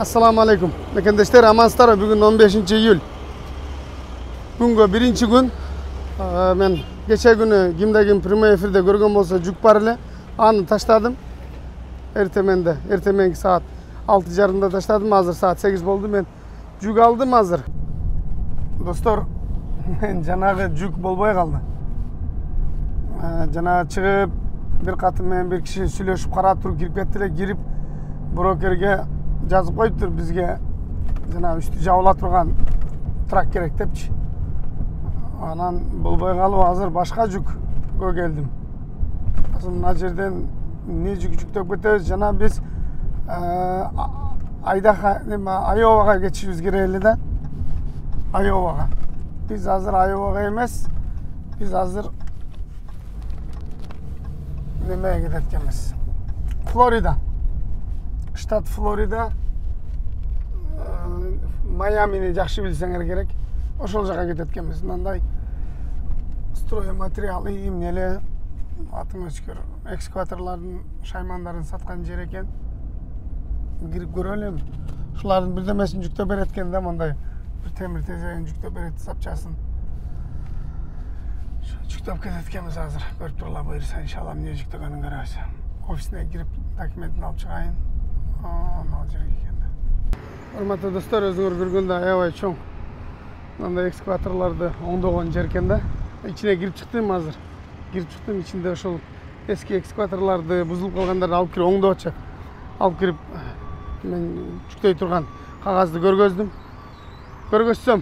Assalamu alaikum. Mekendeshler amansızlar. Bugün 15 iyul. Bugün birinci gün. Men geçen günü kimde primo efirde görgön bolsa juk bar ele. Anı taşladım. Ertemenki saat 6:30'da taşladım. Hazır saat 8 boldu. Men juk aldım hazır. Dostlar, men janagı juk bolboy kaldı. Jana çıkıp bir katı men bir kişi süйлөшүп карап туруп кирип кеттилер. Кирип брокерге жазып коюптур бизге жана үстү жабыла турган трак керек депчи. Анан болбой калып азыр башка жүккө келдим. Азыр мына жерден эмне жүктөп кетебиз жана биз Айовага кетишибиз керек эле да. Айовага. Биз азыр Айовага эмес, биз азыр немеге кетет экенбиз. Флорида. Штат Флорида. Майамини жакшы билсеңер керек. Ошол жака кетет экенбиз. Мындай стройматериал эмнеле атың өчкөр экскаваторлордун шаймандарын саткан жер экен. Кирип көрөлүм. Ушулардын бирдемесин жүктөп берет экен да, мындай бир темир тезегин жүктөп берет сапчасын. Жүктөп кетет экенбиз азыр. Көрүп турула буюрса иншалла эмне жүктөгөнүн көрөбүз. Офисине кирип документин алып чыгайын. Мына жерге экен. Урматтуу достор, өзүңөр көргөндөй аябай чоң. Мындай экскаваторлорду оңдогон жер экен да. İçine girip çıktım hazır. Girip çıktım içinde ошол eski ekskavatorlardı buzulup kalganları alıp kirip оңдоочу. Alıp kirip men жүктөй турган кагазды көргөзсөм.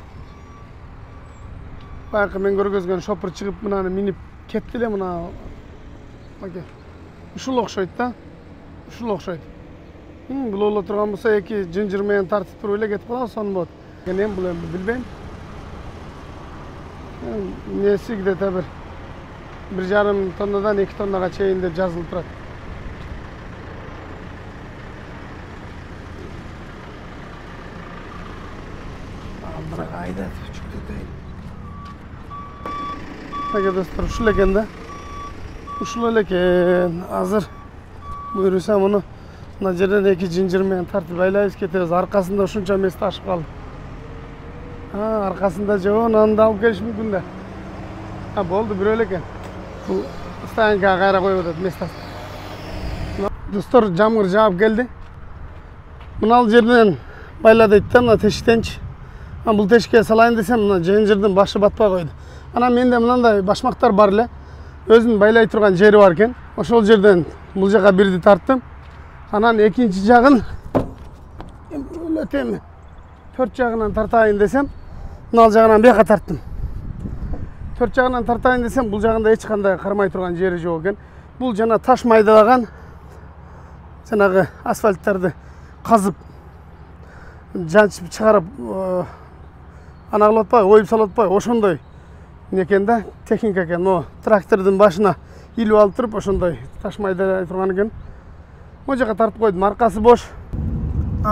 Байкы мен көргөзгөн шопур чыгып мынаны минип кетти эле мына. Маке. Ушул окшойт да. Ушул окшойт. Бул оло турган болсо эки жынжыр менен тартып туруп эле кетип калабыз, сонун болот. Эми бул эми билбейм. Nesi gidete bir 1,5 tonnadan 2 tonnага чейин деп жазылып турат. Бирок айда жүктөтөйүн. Ага достор, ушул экен да. Ушул эле экен. Азыр буйруса муну мына жерден эки жынжыр менен тартып айлайбыз кетебиз. Аркасында ушунча эмес ташып калды. Arkasında cevon anda alıp geliş mümkün de. Boldu bir öyle eкен. Bu stayanka kayra koyup ötedi mestas. Dostlar jamgır jağıp geldi. Mınal жерден байлады да, мына тешиктенчи. Бул тешикке салайын десем, мына жынжырдын башы батпай койду. Анан менде мынандай башмактар бар эле. Өзүнүн байлай турган жери бар экен. Ошол жерден бул жака бирди тарттым. Анан экинчи жагын өлөтем. Төрт жагынан тартайын десем, мына жагынан бияка тарттым. Төрт жагынан тартайын десем, бул жагында эч кандай кармай турган жери жок экен. Бул жана таш майдалаган жанагы асфальттарды казып, жанчып чыгарып, ана кылып атпайбы, оюп салып атпайбы, ошондой экен да, техника экен. О, трактордун башына илип алып туруп, ошондой таш майдай турган экен. Могу жака тартып койдум, аркасы бош.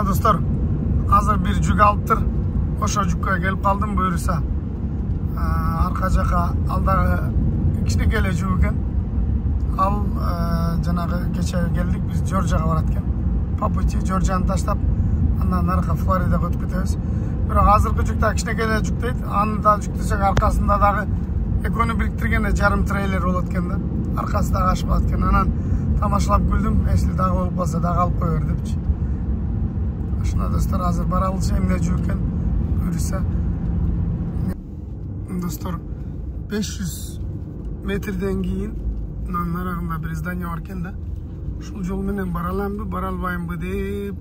Достор, азыр бир жүк алыптыр. Ошо жүккө келип калдым, буюрса. Арка жака алдагы кичинекей эле жүк экен. Ал жанагы кече келдик, биз Жоржияга барат экен. По пути Жоржияны таштап, андан наркы Флоридага өтүп кетебиз. Бирок азыркы жүк да кичинекей эле жүк дейт. Аны да жүктөсөк аркасында дагы экөөнү бириктиргенде жарым трейлер болот экен да. Аркасы дагы ашып калат экен. Анан тамашалап күлдүм, эсли дагы болуп калса дагы алып кое бер депчи. Ошондо достор, азыр барабыз, эмне жүк экен буюрса. Достор, 500 метрден кийин мынанын арагында бир здание бар экен да. Ушул жол менен бара аламбы, бара албаймбы деп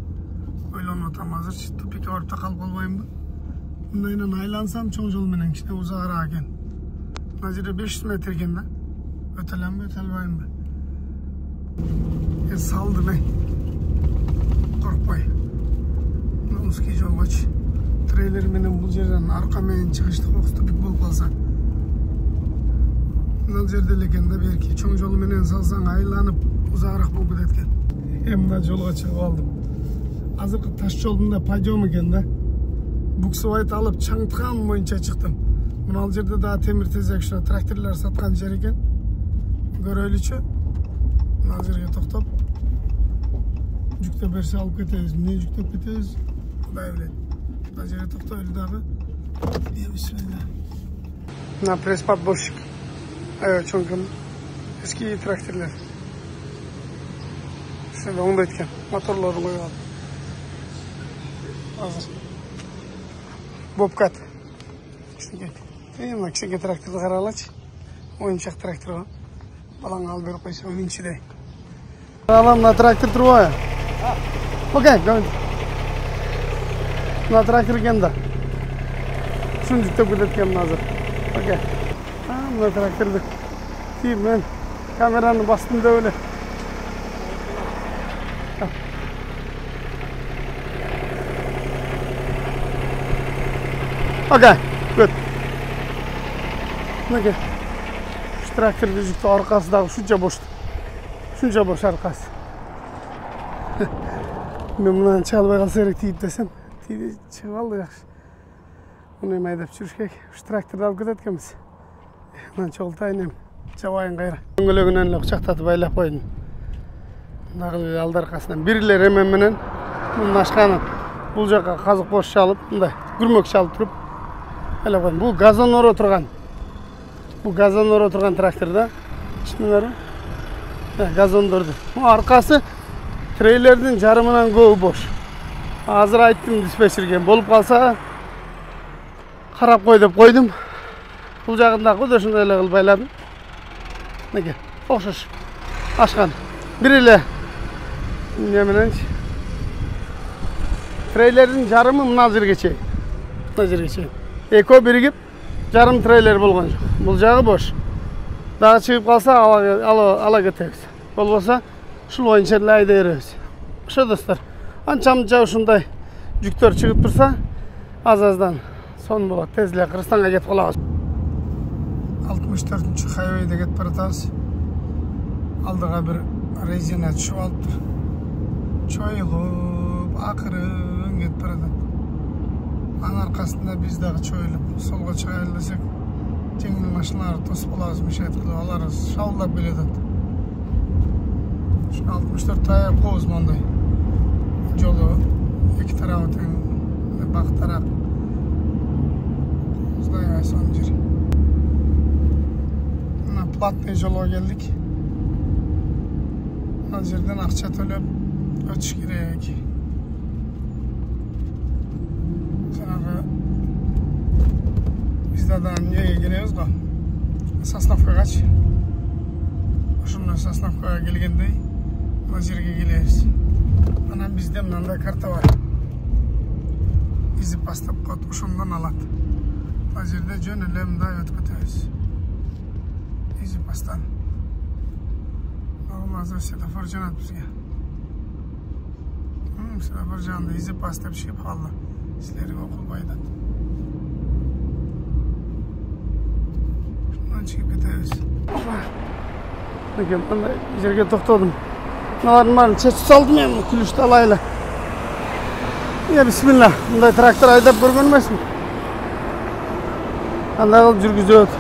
ойлонуп атам. Азырчы тупикке барып такалып калбаймбы? Мындайынан айлансам чоң жол менен кичине узагыраак экен. Мына жерде 500 метр экен да. Өтө аламбы, өтө албаймбы? Салдым, коркпой. Узкий жолгочу. Трейлер менен бул жерден арка менен чыгыштык окступик болуп калса. Мына жерде эле экен да, берки чоң жол менен салсаң айланып узагыраак болуп кетет экен. Мына жолго чыгып алдым. Азыркы таш жолдун да подъем экен да. Буксовайт алып чаңткан боюнча чыктым. Мына жерде да темир тезек ушо тракторлор саткан жер экен. Көрөлүчү. Мына жерге токтоп жүктөп берсе алып кетебиз. Эмне жүктөп кетебиз? Құдай біледі. Мына жерге тоқтайлы дағы. Бисмилlah. Мына пресс-подборщик. Чоңком eski traktörler. Şimdi onu da etken. Motorları koyalım. Hazır. Bobcat. Kichik traktörni qaralachi. O'yinchoq traktör o. Balanga olib berib qo'ysa, uning ichida. Alamda traktör turibdi. Okay, go. Na traktör ekanda. Shuni juda ketayotganman hozir. Okay. Bu traktörni men kamerani bosdim da o'yle. Okay, good. Nega? Şu traktörde jükte arkasıdağı şunca boş arkası. Ben bundan çalbay kalsa gerek deyip desem, deyip çıkaldı yaxşı. Bunu hem aydap sürüşkek, şu traktörde alıp ketetkemiz. Ben çoğultayın çavayın gayrı. Öngölögünün uçaktatı baylap koydum. Nağıl aldı arkasından. Birileri hemen menen, bunun aşkanı bu жаққа kazık boş çalıp, bunday gürmök çalıp durup, baylap koydum. Bu gazonlar oturgan. Bu gazonlar oturgan traktörde. Şunları gazondurdu. Bu arkası treylerden jarımından göğü boş. Hazır ayttım dispetcherge. Bolup kalsa qarap koy dep koydum. Bu jagındagı da şunday kılıp bayladım. Nege? Okşoş. Aşkan. Biriyle nemenen treylerden jarımı mına жерге чейин. Mına жерге чейин. Eko birigip жарым трейлер болған жоқ. Бұл жағы бош. Дағы шығып қалса ала кетеміз. Болмаса шул ойынша айда береміз. Ошо достар. Анча-мынча ушундай жүктөр чыгып турса, аз-аздан сон болот. Тез эле Кыргызстанга кетип калабыз. 64-нчы хайвейде кетип баратабыз. Алдыга бир резина түшүп алыптыр. Чоюлуп, акырын кетип баратат. Анын аркасында биз дагы чоюлуп, солго чыгайлы десек, жеңил машиналарды тосуп калабыз, мешайт кылып, алар шабылдап келатат. Şu 64 tayap qo'z monday. Jolu iki tarafı teң baqtaraq. Qozday son yer. Mana platniy jolga keldik. Mana yerden akça төлөp ötüş kerak. Bizde de neye geliyoruz da Sosnovka kaç? Şundan Sosnovka'ya gelgende bu yerge geliyoruz. Ana bizde mınanda karta var. İzi bastap koyup şundan alat. Bu yerde jönelem daha ötkütüyoruz. İzi bastan. Allah azze sedafor canat bizge. Sedafor canında izi bastap şey yapalım. Sizleri okul baydat. Çıkıp gidiyoruz. Ben yerge toxtadım. Bunların bari çeşit saldım ya, külüşte alayla. Ya bismillah, bunday traktör aydap görünmesin. Qanday qilib жүргүзөт?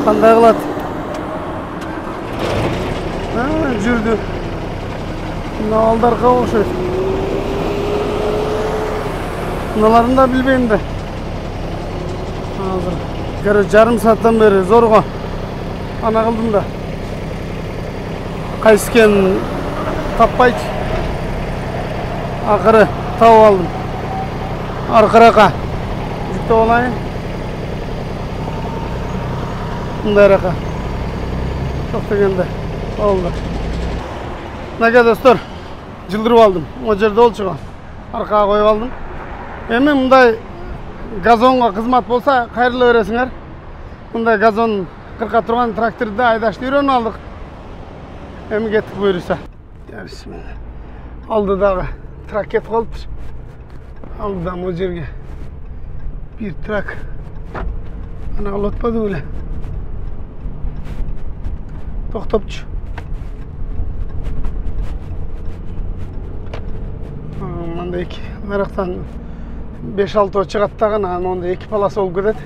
Qanday qiladi? Жүрдü. Buna aldarga oxşayt. Bunalarını da bilbeyim de. Hazır. Жарым сааттан бери зорго ана кылдым да. Кайсыкен таппайт. Акыры тауып алдым. Аркырака жүктөп алайын. Мындай рака. Жок дегенде болду. Мынакей достор, жылдырып алдым. О жерде болчу. Аркага коюп алдым. Эми мындай газонға қызмат болса, қайырлы өресіңер. Мұндай газон қырқа тұрған тракторды айдашты үйрен алдық. Әмі кеттік бұйырса. Бисмилlah. Алдыдағы трак кетіп қалыптыр. Алдыдан о жерге bir трак. Ана алатпады өлі. Тоқтапчы. Мындай екі нарықтан 5-6 чыгаттаган, онда 2 полоса болуп кетет.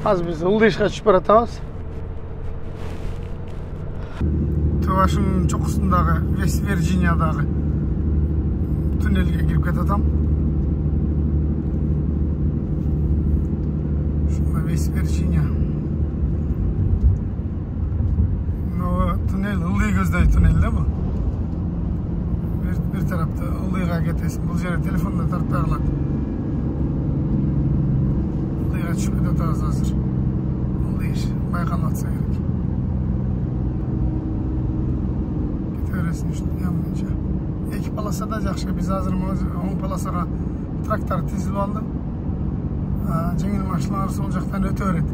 Азыр биз Ылдыйышка түшүп баратабыз. Төвашынын чокусундагы Вест Вирджиниядагы туннелге кирип кетатам. кетесің. Бұл жерде телефонда тартпай қалады. Ылдыйға түшіп кетеді азыр. Ылдый байқалатса керек. Кете бересің үшін ямынша. Екі полосада жақшы. Біз азыр оң полосаға трактор тізіліп алды. Жеңіл машиналар сол жақтан өте береді.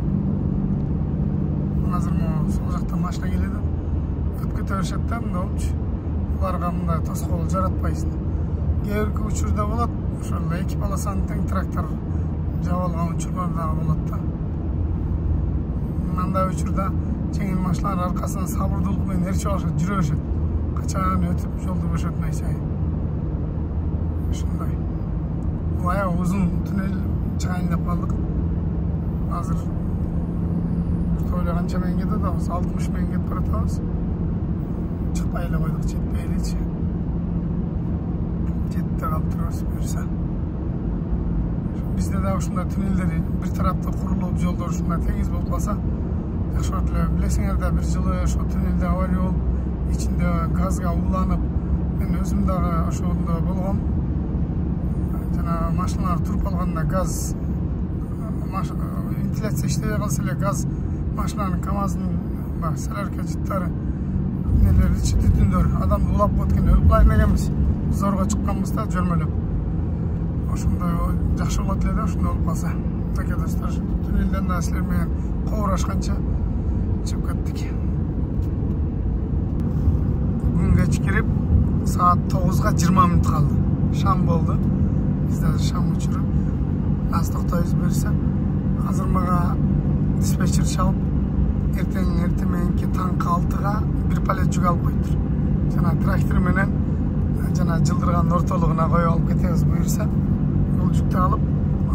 Азыр сол жақтан машина келеді. Өтіп кете берешет та, мында болчу. Оларға мында тосқол жаратпайсың. Кейбір учурда болады. Ошол эки полосаны тең трактор жаап алган учурлар дагы болот да. Мындай учурда жеңил машиналар аркасынан сабырдуулук менен ээрчип алышат, жүрө беришет. Качан өтүп жолду бошотмой сайын. Ушундай. Аябай узун туннель чыгайын деп калдык. Азыр ойлоганча менен кетип атабыз, 60 менен кетип баратабыз. Чыкпай эле койдук, жетпей элечи. Жетте калып турабыз буюрса. Бизде да ушундай туннелдер бир тарапта курулуп, жолдор ушундай теңиз болуп калса, жакшы болот эле. Билесиңер да бир жылы ошо туннелде авария болуп, ичинде газга уланып, мен өзүм дагы ошондо болгом. Жана машиналар туруп калганда газ вентиляция иштебей калса эле газ машинанын КамАЗдын солярка жыттары нелер ичи түтүндөр адамды улап кеткен өлүп калайын дегенбиз. Зорго чыкканбыз да жөрмөлөп. Ошондой жакшы болот эле да ушундай болуп калса. Таке достор, туннелден да силер менен коурашканча чыгып кеттик. Бүгүн кеч кирип, саат 9-га 20 мүнөт калды. Шам болду. Бизде шам учуру. Аз токтойбуз буюрса. Азыр мага диспетчер чалып, эртең мененки таңкы 6-га бир палет жүк алып коюптур. Жана трактор менен жана жылдырган ортолугуна коюп алып кетебиз буюрса. Бул жүктү алып,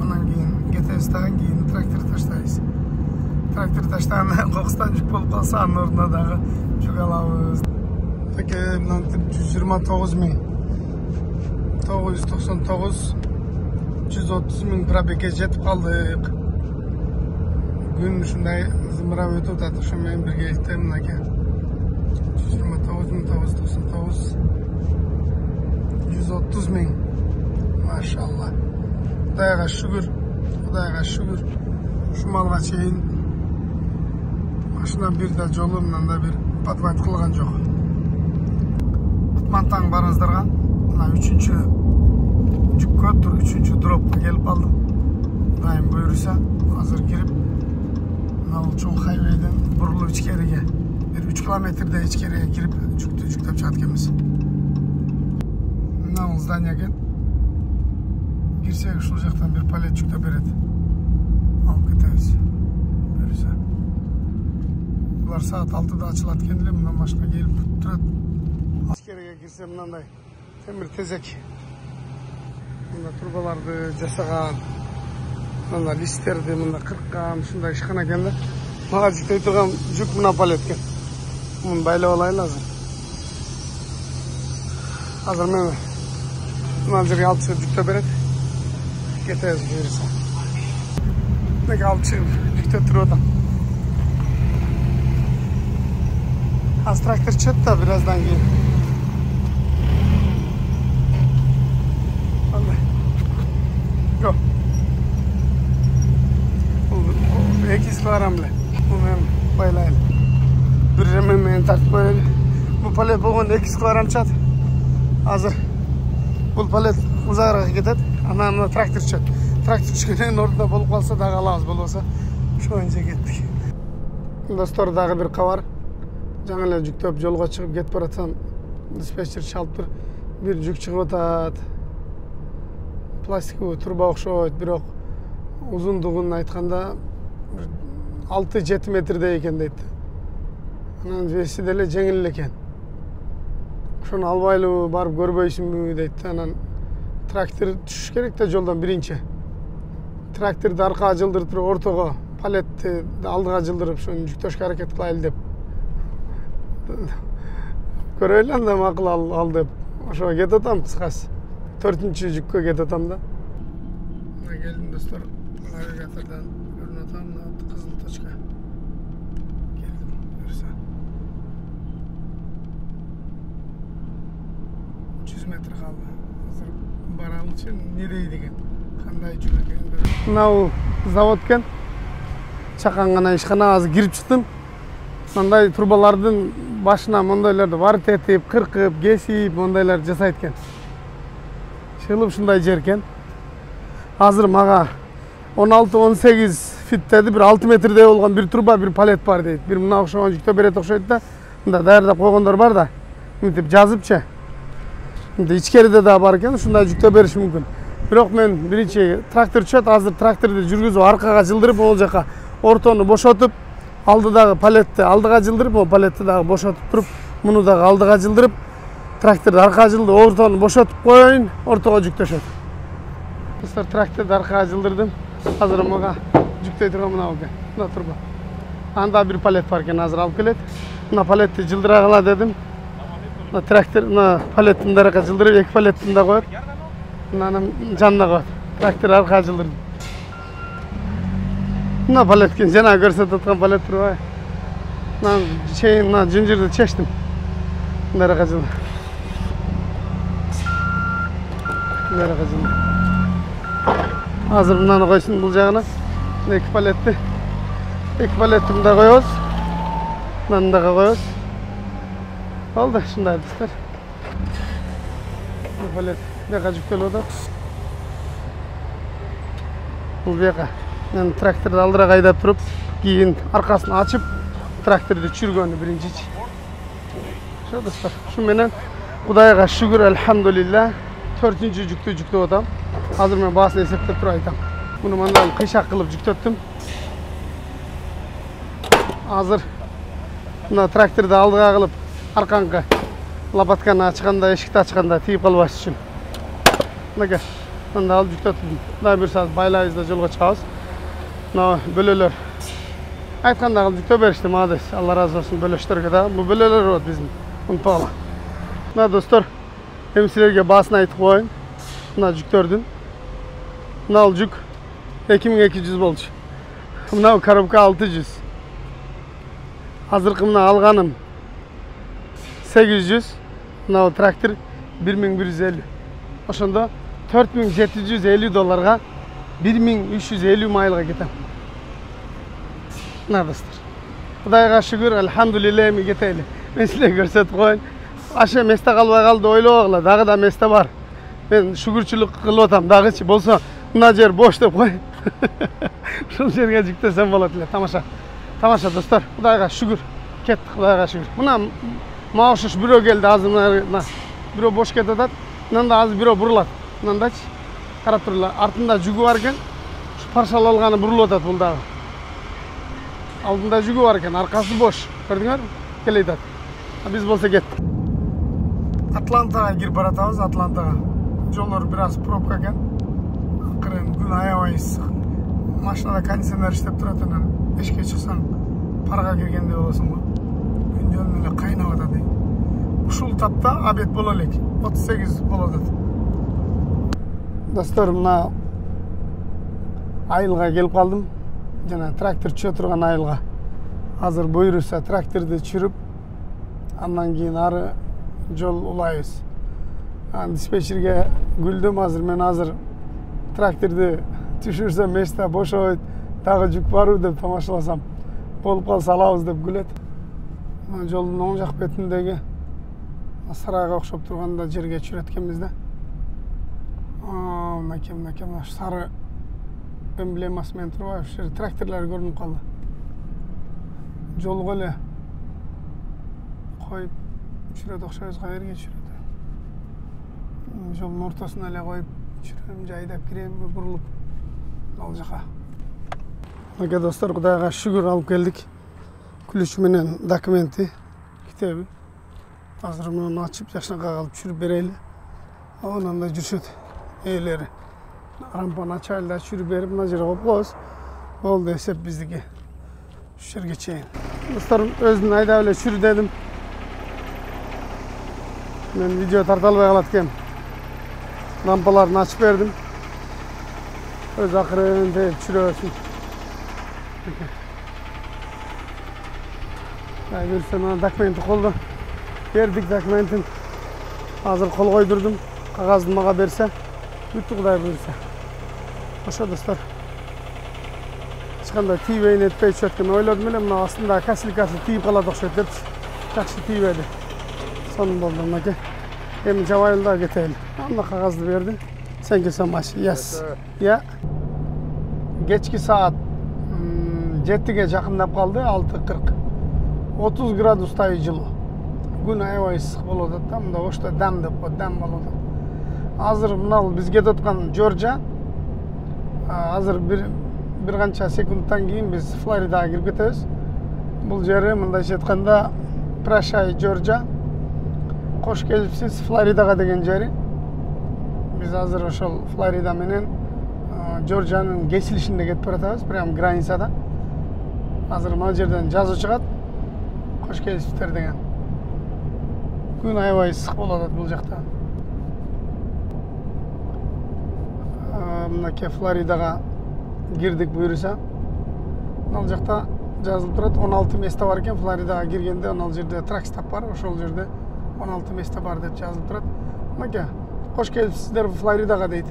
анан кийин кетебиз дагы, кийин трактор таштайбыз. Трактор таштагандан кокустан жүк болуп калса, анын ордуна дагы жүк алабыз. Таке мынантип 129 миң 999 130 миң пробегге жетип калдык. Күн ушундай зымырап өтүп атат, ошо менен бирге элте мынакей 129 миң 999 130 миң. Машалла. Кудайга шүгүр, Кудайга шүгүр. Ушумалга чейин машина бир да жолу мындай бир подвайт кылган жок. Кутман таң барыңыздарга. Мына 3-чү жүккө, 3-чү дропко келип калдым. Дайым буюрса, азыр кирип мына чоң хайвейден бурулуп ичкериге, бир 3 километрдей ичкериге кирип жүктү жүктөп чыгат экенбиз. Мына бул здание экен. Кирсек ушул жактан бир палет жүктөп берет. Алып кетебиз. Буюрса. Булар саат 6-да ачылат экен эле, мына машина келип турат. Ичкериге кирсе мындай темир тезек. Мына турбаларды жасаган, мына листтерди мына кырккан, ушундай ишкана экен да. Мага жүктөй турган жүк мына палет экен. Муну байлап алайлы азыр. Азыр мен мына жерге алып чыгып жүктөп берет. Кетебиз буюрса. Неге алып чыгып жүктөп туруп атам. Азыр трактор чыгат да бираздан кийин. Go. 2 килограмм эле. Муну байлайлы. Бир жемен менен тартып коелу. Бул палет болгондо 2 килограмм чыгат. Азыр бул палет узагыраак кетет. Анан мына трактор чыгат. Трактор чыккандын ордуна болуп калса дагы алабыз, болбосо ошоюнча кеттик. Достор, дагы бир кабар. Жаңы эле жүктөп жолго чыгып кетип баратсам, диспетчер чалып тур. Бир жүк чыгып атат. Пластиковый труба окшойт, бирок узундугун айтканда 6-7 метрдей экен дейт. Анан веси деле жеңил эле экен. Ошону албайлы барып көрбөйсүңбү дейт. Анан трактор түшүш керек да жолдон биринчи. Тракторду аркага жылдырып туруп, ортого палетти алдыга жылдырып, ошону жүктөшкө аракет кылайлы деп. Көрөйлү анда макул ал деп. Ошого кетип атам кыскасы. 4-чү жүккө кетип атам да. Мына келдим достор. Навигатордон көрүнүп атам, мына кызыл точка. Келдим, буюрса. 100 метр калды. Азыр Ағылшы не дейді екен? Қандай жүк екен? Мынау завод екен. Чақан ғана ешқана азы кіріп шықтым. Мындай трубалардың башына мындайларды варт етіп, қырқып, кесіп, мындайлар жасайды екен. Шығылып шындай жер екен. Азыр маға 16-18 фит деді, бір 6 метрдей болған бір труба, бір палет бар дейді. Бір мына оқшаған жүктө берет оқшайды да. Мында даярдап қойғандар бар да. Мынтіп жазыпчы. İçkeride de var ekan, shunday жүктө бериш мүмкүн. Бирок мен биринчи трактор чөт, азыр тракторду жүргүзүп аркага жылдырып, ол жака ортону бошотуп, алдыдагы палетти алдыга жылдырып, ол палетти дагы бошотуп туруп, муну дагы алдыга жылдырып, тракторду аркага жылдырып, ортону бошотуп коеюн, ортого жүктөшөт. Достор, тракторду аркага жылдырдым. Азыр мага жүктөй турган мына экен. Мына турба. Анда бир палет бар экен, азыр алып келет. Мына палетти жылдыра кала дедим. Traktör paletin de arka çıldırıp, iki paletin de koyup, canına koyup. Traktör arka çıldırdı. Paletkin, cana görse tutkan palet var. Zincirde çeştim. Arka çıldırdı. Arka çıldırdı. Hazır bundan koysun bulacağına. İki paletti. İki paletini de koyuyoruz. Bundan da koyuyoruz. Oldu şunday dostlar. Bu palet beka жүктеліп отыр. Bu beka. Ben traktörde aldıra qaydap turup, keyin arkasını açıp traktörde çürgönü birinci. Şu dostlar, şu menen Kudayga şükür elhamdülillah 4-cü жүктө otam. Hazır men baasını eseptep tur aytam. Bunu mandan kıyşak kılıp жүктөттüm. Hazır mına traktörde aldığa kılıp arkanka lapatkаны açkanda, eşikti açkanda tiyip kalbaş için. Mına mında alıp жүктөттüm. Daha bir saat baylayız da jolga çıkabız. Mına bölölör. Aytkanda kılıp жүктö berişti mağdayız. Allah razı olsun bölöşlerge da. Bu bölölör oldu bizim. Unutpağla. Mına dostlar, hem silerge baasını aytıp koyun. Mına жүктөрдүн. Mına al jük 2200 bolçu. Mına karabka 600. Hazırkı mına alganım 800. Mına traktör 1150. Oşonda 4750 dolarga 1350 mayılga ketem. Mına dostlar. Kudayga şükür elhamdülillah emi keteyli. Men sizle görsetip koyun. Aşağı meste kalbay kaldı oylabagla. Dağı da meste var. Ben şükürçülük kılıp otam. Dağıçı bolsa mına jer boş dep koy. Şol jerge жүктөсөм болот эле. Тамаша. Тамаша достор. Кудайга şükür. Кеттик Кудайга şükür. Мына маошуш бирөө келди азыр мына. Бирөө бош кетип атат. Мындан да азыр бирөө бурулат. Мындачы. Карап турула. Артында жүгү бар экен. Ушу парчалалганы бурулуп атат бул дагы. Алдында жүгү бар экен. Аркасы бош. Көрдүңөрбү? Келе атат. Биз болсо кеттик. Атлантага кирип баратабыз, Атлантага. Жолдор biraz пробка экен. Акырын күн аябайбыз. Машинада кондиционер иштеп турат анан эшикке чыксаң парга киргендей болосуң го. Күн жөнүн эле кайнап атат. Ушул тапта обед боло элек. 38 болот атат. Достор, мына айылга келип калдым. Жана трактор чөп турган айылга. Азыр буйруса тракторду чүрүп, андан кийин ары жол улайбыз. Диспетчерге күлдüm азыр, мен азыр тракторду түшүрсөм эште бошойт, дагы жүк барбы деп тамашаласам, болуп калса алабыз деп күлөт. Жолдун оң жак бетиндеги сарайга окшоп турганда жерге чүрөткенбиз да. Мынакей сары эмблемасы менен турбайбы, ушул жерде тракторлор көрүнүп калды. Жолго эле коюп чүрөт окшойбуз, кайерге чүрөт. Жолдун ортосуна эле коюп чүрөм, жайдап кирем, бурулуп ал жака. Мына достор, Кудайга шүгүр алып келдик. Күлүч менен документи, китеби. Азыр муну ачып, жакшынакка алып чүрүп берели. Анан да жүрүшөт ээлери. Рампаны ачайлы да чүрүп берип, мына жерге коюп коебуз. Болду, эсеп биздики. Ушул жерге чейин. Достор, өзүн айдап эле чүрү дедим. Men video tartalbay kalat ekem. Lampalarını açıp verdim. Öz akırın deyip çürüyorsun. Görürsen bana dokumenti kolda. Verdik dokumentin. Hazır kol koydurdum. Kağazını mağa berse. Бүттү Кудай буйрса. Ошо достор. Ешкандай тийбейин этпей чөткөн ойлодум эле, мына астында касилкасы тийип калат окшойт деп. Жакшы тийбеди. Сонун болду мынакей. Эми жабайылда кетели. Анда кагазды берди. Thank you so much. Yes. Yeah. Geçki saat 7'ge жақындап қалды, 6:40. 30 градустай жылы. Күн аябай ысык болуп атат да, мында ошто дам деп коет, дам болуп атат. Азыр мына биз кетип аткан Джорджия. Азыр бир канча секундтан кийин биз Флоридага кирип кетебиз. Бул жери мындайча айтканда Прощай Джорджия. Кош келипсиз Флоридага деген жери. Biz hazır ошол Флорида менен Джорджиянын кесилишинде кетип баратабыз, прям границада. Азыр мына жерден жазуу чыгат. Кош келипсиздер деген. Күн аябай ысык болуп атат бул жакта. Мынакей Флоридага кирдик буюрса. Ал жакта жазылып турат 16 место бар экен. Флоридага киргенде ал жерде тракстоп бар, ошол жерде 16 место бар деп жазылып турат. Мынакей Hoş gelipsizler Florida'ga deydi.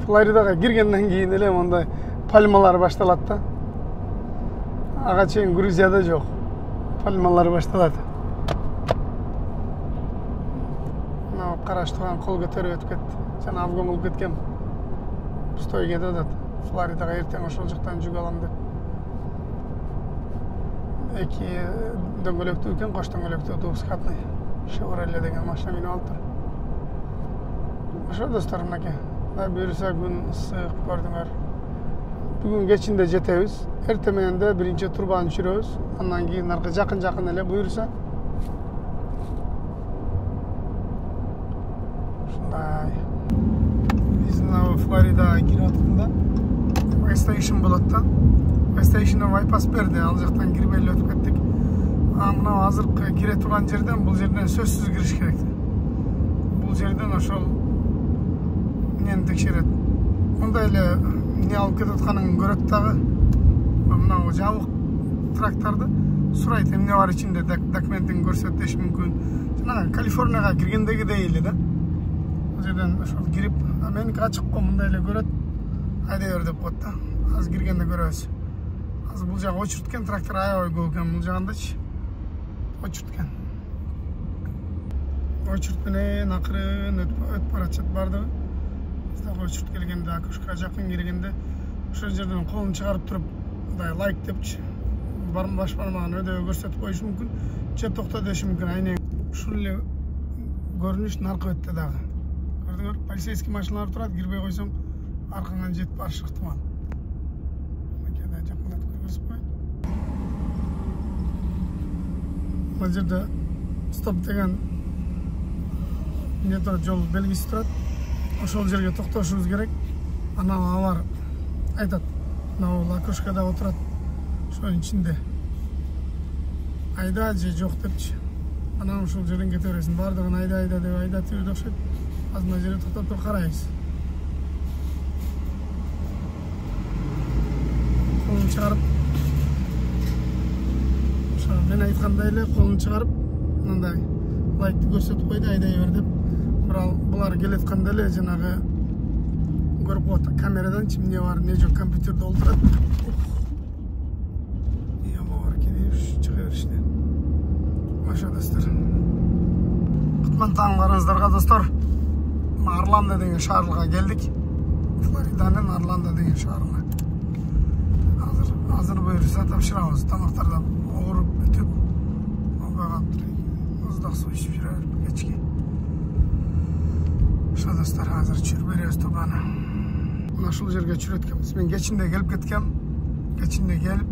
Florida'ga girgenden keyin ele monday palmalar baştalat da. Ağa çeyin Gruziýada jok. Palmalar baştalat. Mына караштырган кол көтөрүп өтүп кетти. Жана авгон болуп кеткем. Стой кетип атат. Florida'ga эртең ошол жактан жүк алам деп. Эки дөңгөлөктүү экен, кош дөңгөлөктүү двускатный Chevrolet деген машина минип алыптыр. Ошо достор мынакей. Буюрса күн ысык көрдүңөр. Бүгүн кечинде жетебиз. Эртең менен де биринчи турбаны түшүрөбүз. Андан кийин аркы жакын эле буюрса. Ушундай. Биз мына Флоридага кирип атканда Westation болот да. Westationда байпас берди. Ал жактан кирбей эле өтүп кеттик. Мына азыркы кире турган жерден бул жерден сөзсүз кириш керек. Бул жерден ошол нени текшерет. Мындай эле не алып кетип атканын көрөт дагы. Мына жабык тракторду сурайт, эмне бар ичинде, документин көрсөт деш мүмкүн. Жана Калифорнияга киргендегидей эле да. Бул жерден ошол кирип, меники ачык го мындай эле көрөт. Айдай бер деп коет да. Азыр киргенде көрөбүз. Азыр бул жагы очурткен трактор аябай көп экен бул жагындачы. Очурткен. Очурт менен акырын өтүп баратат бардыгы. Очурт келгенде, акушка жакын келгенде ошол жерден колун чыгарып туруп, мындай лайк депчи, баш бармагын өдөбө көрсөтүп коюш мүмкүн, же токто деш мүмкүн. Айнең ушул эле көрүнүш наркы бетте дагы. Көрдүңөр, полицейский машиналар турат, кирбей койсоң аркаңан жетип барышы ыктымал. Мынакей жакындатып көрсөтүп коет. Бул жерде стоп деген не жол белгиси турат. Ошол жерге токтошубуз керек. Анан алар айтат, мына лакушкада отурат. Ошонун ичинде айда же жок депчи. Анан ошол жерден кете бересиң. Бардыгын айда деп айдатып жүрдү окшойт. Азыр мына жерге токтоп туруп карайбыз. Колун чыгарып, ошо мен айткандай эле колун чыгарып, мындай лайкты көрсөтүп койду, айдай бер деп. Булар келетканда эле жанагы көрүп коет камерадан эмне бар, эмне жок, компьютерде олтурат. Яма бар экен, чыга беришти. Ошо достор. Кутман таң барыңыздарга достор. Орландо деген шаарга келдик. Флориданын Орландо деген шаарына. Азыр буюрса тапшырабыз. Тамактарда ооруп бүтүп, обага муздак суу ичип жүрөбүз кечке. Ошо достор, азыр чүрүп беребиз турбаны. Мына ушул жерге чүрөткөнбүз. Мен кечинде келип кеткем. Кечинде келип,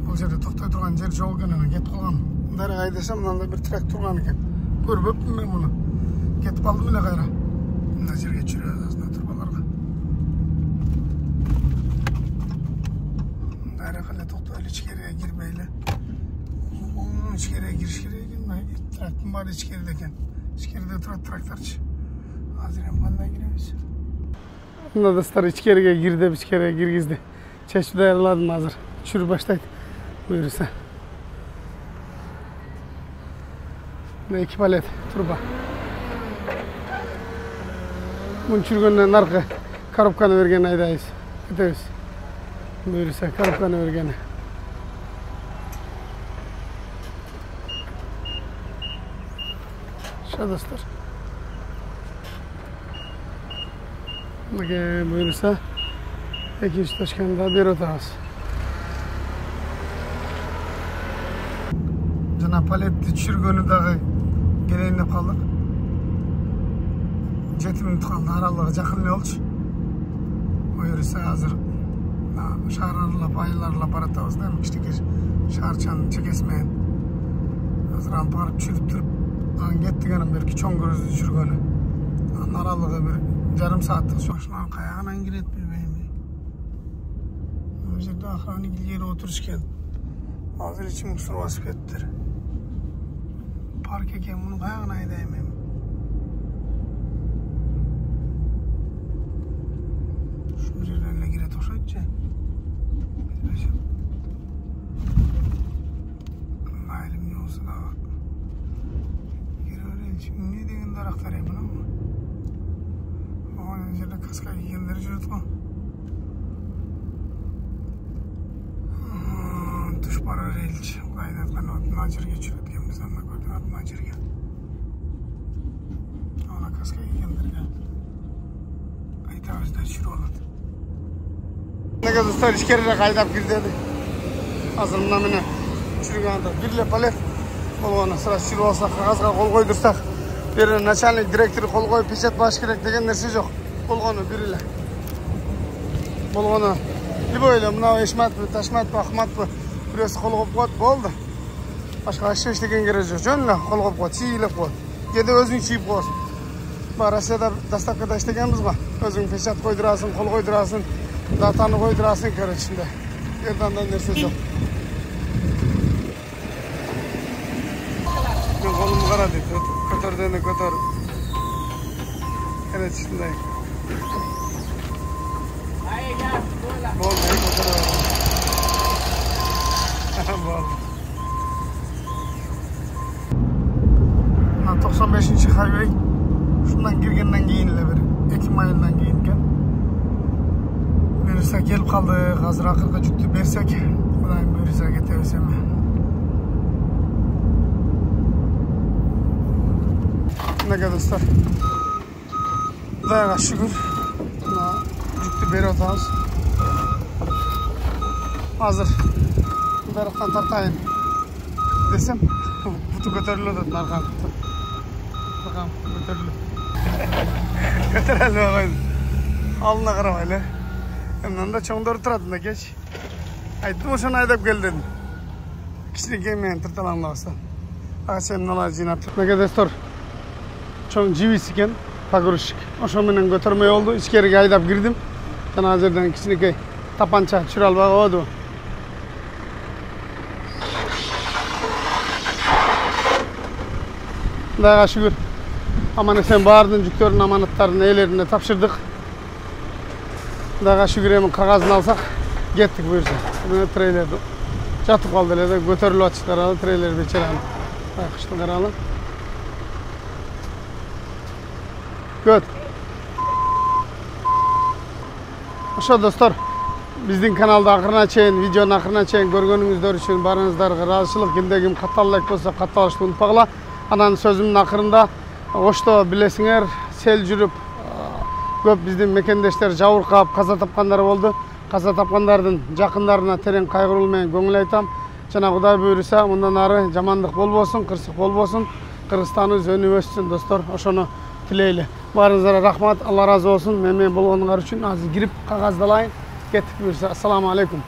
бул жерде токтой турган жер жок экенин кетип калгам. Мындай айдасам, мында бир трак турган экен. Көрбөпмүн мен муну. Кетип калдым эле кайра. Мына жерге чүрөбүз азыр турбаларга. Мындай эле токтой эле ичкериге кирбей эле. Ичкериге кириш керек экен. Трактын баары ичкериде экен. Ичкериде турат тракторчу. Азыр эми кандай киребиз? Мына достор, ичкериге кирди, ичкериге киргизди. Чечип даярладым, азыр чүрүп баштайт. Буюрса. Мына 2 палет турба. Bunu çürgönden arka коробканы берген айдайбыз. Кетебиz. Buyursa коробканы бергени. Şu dostlar. Buyursa ikinci taşkanda bir otağız. Jana paletni çürgönü dağı geleyinde kaldık. 7 minut kaldı aralığı жақын oldu. Buyursa hazır. Şararla, baylarla baratağız değil mi? İşte şarçanın çekesmeyen. Hazır alıp barıp çürüp durup gettigenim belki çoğun gözlü çürgönü. Aralığı bir yarım saatlik şunun kayağına giret bilmeyim. O yerde ahranik yere oturuşken hazır için mısır basıp ettiler. Park eken bunun kayağına aydayım. Şunu yerlerine giret oşayıcı. Nailim ne olsa da geri öyle şimdi ne degen daraklar ya buna mı? O yerde kaska giyenleri jürüt mu? Tuş bara öyleyilç. Kaynatkan adına jirge çürütken biz anla gördük adına jirge. Ona kaska giyenlerine aytağızda çürü oladı. Ne dostlar işkerine kaydap girdi. Hazır mına mene çürüganda birle palet bolğana sıra çürü olsa kağızga kol koydursak bir начальник директор kol koyup pechat baş керек деген nerse жоқ. Bolğana birle. Bolğana böyle mına eşmatpı, taşmatpı, ahmatpı birisi kol koyup koydu boldu. Başka aşağı işlegen gerek жоқ. Жөнле kol koyup koydu, çiğilip koydu. Yedi özün çiğip koydu. Rossiyada dastavkada işlegenmiz mi? Özün pechat koydurasın, kol koydurasın. Datanı koydurasın kere içinde. Yerden nerse yok. Ben kolumu kara dedi. Kötürdüğünü kötür. Kere içindeyim. Bol bey kötür. Bol. 95. highway. Şundan girgenden giyinle bir. 2 mayıldan giyinken. Buyursa gelip kaldık. Hazır akılga жүктü bersek. Kudayım buyursa ketebesem. Ne dostlar. Kudayga şükür. Жүктü beri otağız. Hazır. Darıqtan tartayın desem. Kutu götürülü dedin arkan. Bakalım götürülü. Götürülü koydu. Alına karamayla. Ondan da çoğunları turadın da geç. Ayttım o şunu aydap gel dedim. Kişini gelmeyen tırtalanla olsa. Ağaçayım nalar jinap. Ne dostlar. Çoğun civis iken paguruşik. Oşo menen götürmey oldu. İçkeriga aydap girdim. Jana hazırdan kişini tapança çürü albağa oldu. Kudayga şükür. Aman esen bardın жүктөрүн аманаттарын ээлерине тапшырдык. Kudayga şükür hemen kagazını alsak gettik buyursa. Bugün treylerdi. Jatıp kaldı ele de götürülü açık karalı treyleri beçerali. Kışlı karalı. Göt. Oşo dostlar. Bizdin kanalda akırına çeyin, videonun akırına çeyin görgönüңүzдөр üçün barыңızдарга ыраазычылык. Кимде ким катталайк болсо катталышты унутпагыла. Анан сөзүмдүн акырында Ошто билесиңер сел жүрүп көп биздин мекендештер жабыркап каза тапкандар болду. Каза тапкандардын жакындарына терең кайгыруу менен көңүл айтам. Жана Кудай буйруса мындан ары жамандык болбосун, кырсык болбосун. Кыргызстаныбыз өнүп өссүн достор. Ошону тилейли. Баарыңыздарга рахмат, Алла разы болсун. Мен болгонуңар үчүн азыр кирип кагаздалайын. Кеттик буйруса. Ассаламу алейкум.